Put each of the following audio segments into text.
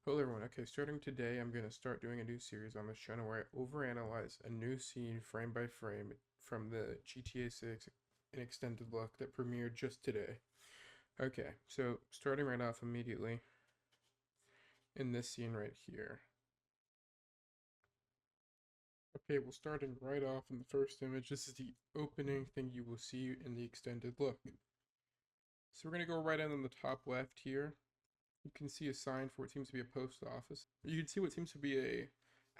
Hello everyone. Okay, starting today, I'm going to start doing a new series on this channel where I overanalyze a new scene frame by frame from the GTA 6 an extended look that premiered just today. Okay, so starting right off immediately in this scene right here. Okay, well starting right off in the first image, this is the opening thing you will see in the extended look. So we're going to go right in on the top left here. You can see a sign for what seems to be a post office. You can see what seems to be a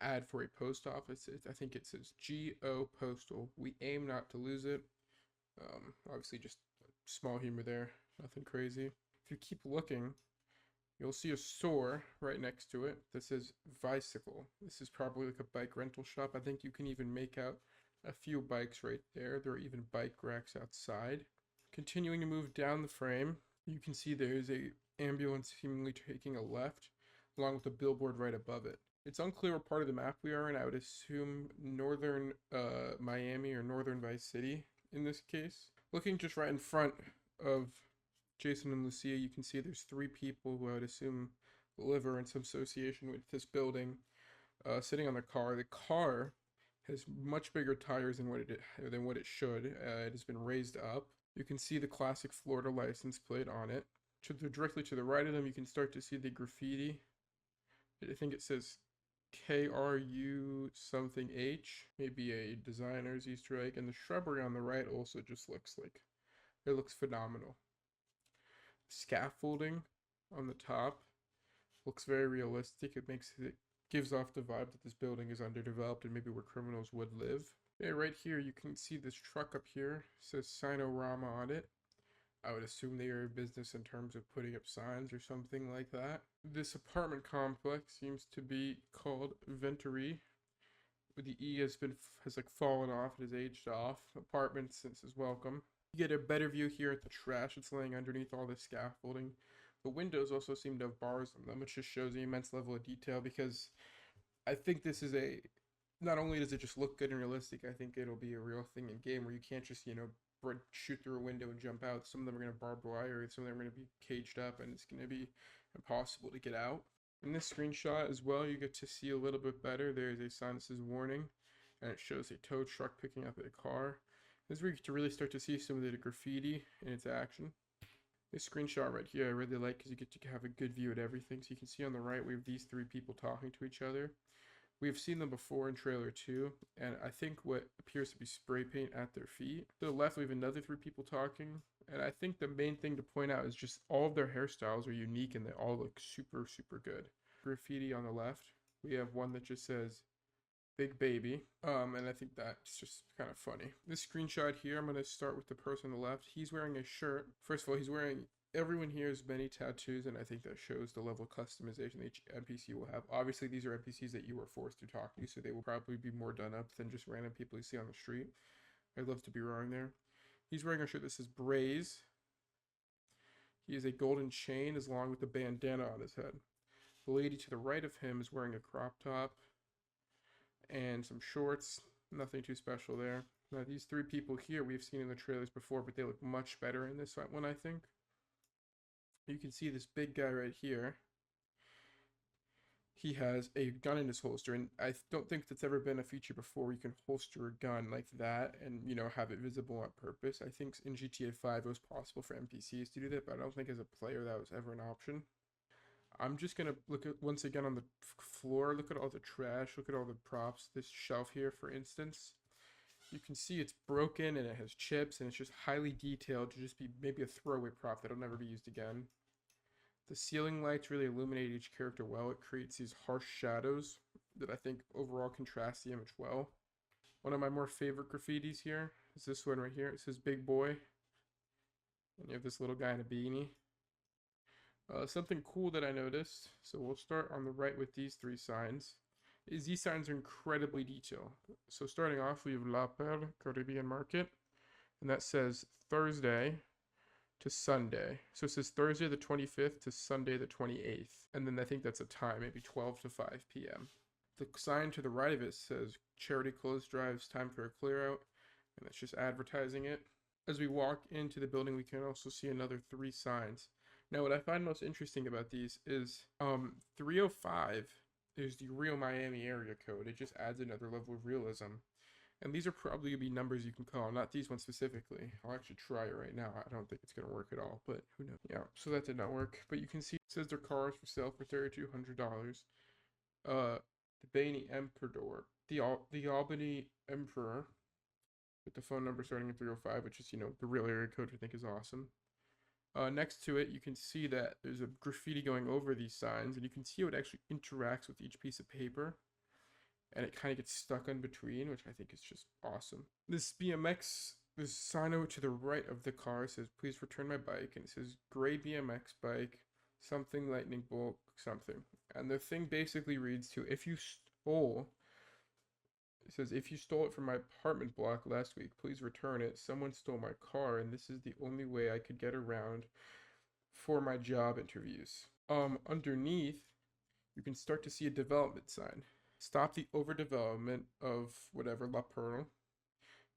ad for a post office. I think it says GO Postal. We aim not to lose it. Obviously just small humor there, nothing crazy. If you keep looking, you'll see a store right next to it that says Bicycle. This is probably like a bike rental shop. I think you can even make out a few bikes right there. There are even bike racks outside. Continuing to move down the frame, you can see there's a ambulance seemingly taking a left, along with a billboard right above it. It's unclear what part of the map we are in. I would assume northern Miami or northern Vice City in this case. Looking just right in front of Jason and Lucia, you can see there's three people who I would assume live or in some association with this building, sitting on the car. The car has much bigger tires than what it should. It has been raised up. You can see the classic Florida license plate on it. Directly to the right of them, you can start to see the graffiti. I think it says KRU something H, maybe a designer's Easter egg. And the shrubbery on the right also just looks like, it looks phenomenal. Scaffolding on the top looks very realistic. It gives off the vibe that this building is underdeveloped and maybe where criminals would live. Okay, right here you can see this truck up here. It says Sinorama on it. I would assume they are a business in terms of putting up signs or something like that. This apartment complex seems to be called Venturi. The E has like fallen off, it has aged off. Apartments since is welcome. You get a better view here at the trash that's laying underneath all the scaffolding. The windows also seem to have bars on them, which just shows the immense level of detail because I think this is not only does it just look good and realistic, I think it'll be a real thing in game where you can't just, shoot through a window and jump out. Some of them are going to barbed wire, some of them are going to be caged up, and it's going to be impossible to get out. In this screenshot as well, you get to see a little bit better. There's a sign that says warning, and it shows a tow truck picking up a car. This is where you get to really start to see some of the graffiti in its action. This screenshot right here I really like because you get to have a good view at everything. So you can see on the right we have these three people talking to each other. We've seen them before in trailer 2, and I think what appears to be spray paint at their feet. To the left, we have another three people talking, and I think the main thing to point out is just all of their hairstyles are unique and they all look super, super good. Graffiti on the left, we have one that just says Big Baby, and I think that's just kind of funny. This screenshot here, I'm going to start with the person on the left. He's wearing a shirt. First of all, everyone here has many tattoos, and I think that shows the level of customization each NPC will have. Obviously, these are NPCs that you were forced to talk to, so they will probably be more done up than just random people you see on the street. I'd love to be wrong there. He's wearing a shirt that says Braze. He has a golden chain as long with a bandana on his head. The lady to the right of him is wearing a crop top and some shorts. Nothing too special there. Now, these three people here we've seen in the trailers before, but they look much better in this one, I think. You can see this big guy right here. He has a gun in his holster, and I don't think that's ever been a feature before where you can holster a gun like that and, have it visible on purpose. I think in GTA 5 it was possible for NPCs to do that, but I don't think as a player that was ever an option. I'm just going to look at, once again, on the floor, look at all the trash, look at all the props. This shelf here, for instance, you can see it's broken and it has chips and it's just highly detailed to just be maybe a throwaway prop that'll never be used again. The ceiling lights really illuminate each character well. It creates these harsh shadows that I think overall contrast the image well. One of my more favorite graffitis here is this one right here. It says Big Boy. And you have this little guy in a beanie. Something cool that I noticed, so we'll start on the right with these three signs, is these signs are incredibly detailed. So starting off, we have La Perle Caribbean Market, and that says Thursday to Sunday. So it says Thursday the 25th to Sunday the 28th. And then I think that's a time, maybe 12 to 5 p.m. The sign to the right of it says Charity Clothes Drives, time for a clear out, and that's just advertising it. As we walk into the building, we can also see another three signs. Now, what I find most interesting about these is 305 is the real Miami area code. It just adds another level of realism. And these are probably going to be numbers you can call, not these ones specifically. I'll actually try it right now. I don't think it's going to work at all, but who knows. Yeah, so that did not work. But you can see it says their car is for sale for $3,200. The Bainey Emperor, the Albany Emperor, with the phone number starting at 305, which is, the real area code I think is awesome. Next to it, you can see that there's a graffiti going over these signs, and you can see how it actually interacts with each piece of paper, and it kind of gets stuck in between, which I think is just awesome. This sign over to the right of the car says, "Please return my bike," and it says, "Gray BMX bike, something lightning bolt, something." And the thing basically reads to, it says, "If you stole it from my apartment block last week, please return it. Someone stole my car, and this is the only way I could get around for my job interviews." Underneath, you can start to see a development sign. "Stop the overdevelopment of whatever La Pearl.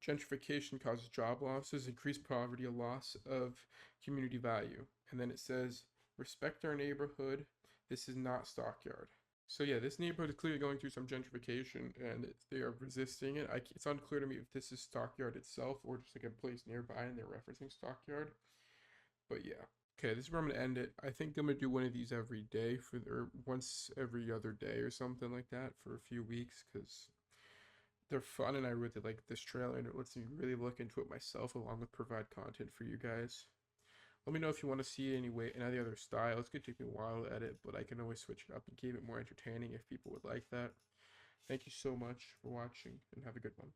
Gentrification causes job losses, increased poverty, a loss of community value." And then it says, "Respect our neighborhood. This is not Stockyard." So yeah, this neighborhood is clearly going through some gentrification, and they are resisting it. It's unclear to me if this is Stockyard itself or just like a place nearby and they're referencing Stockyard. But yeah. Okay, this is where I'm gonna end it. I think I'm gonna do one of these every day or once every other day or something like that for a few weeks, because they're fun and I really like this trailer and it lets me really look into it myself along with provide content for you guys. Let me know if you want to see any other style. It's gonna take me a while to edit, but I can always switch it up and keep it more entertaining if people would like that. Thank you so much for watching and have a good one.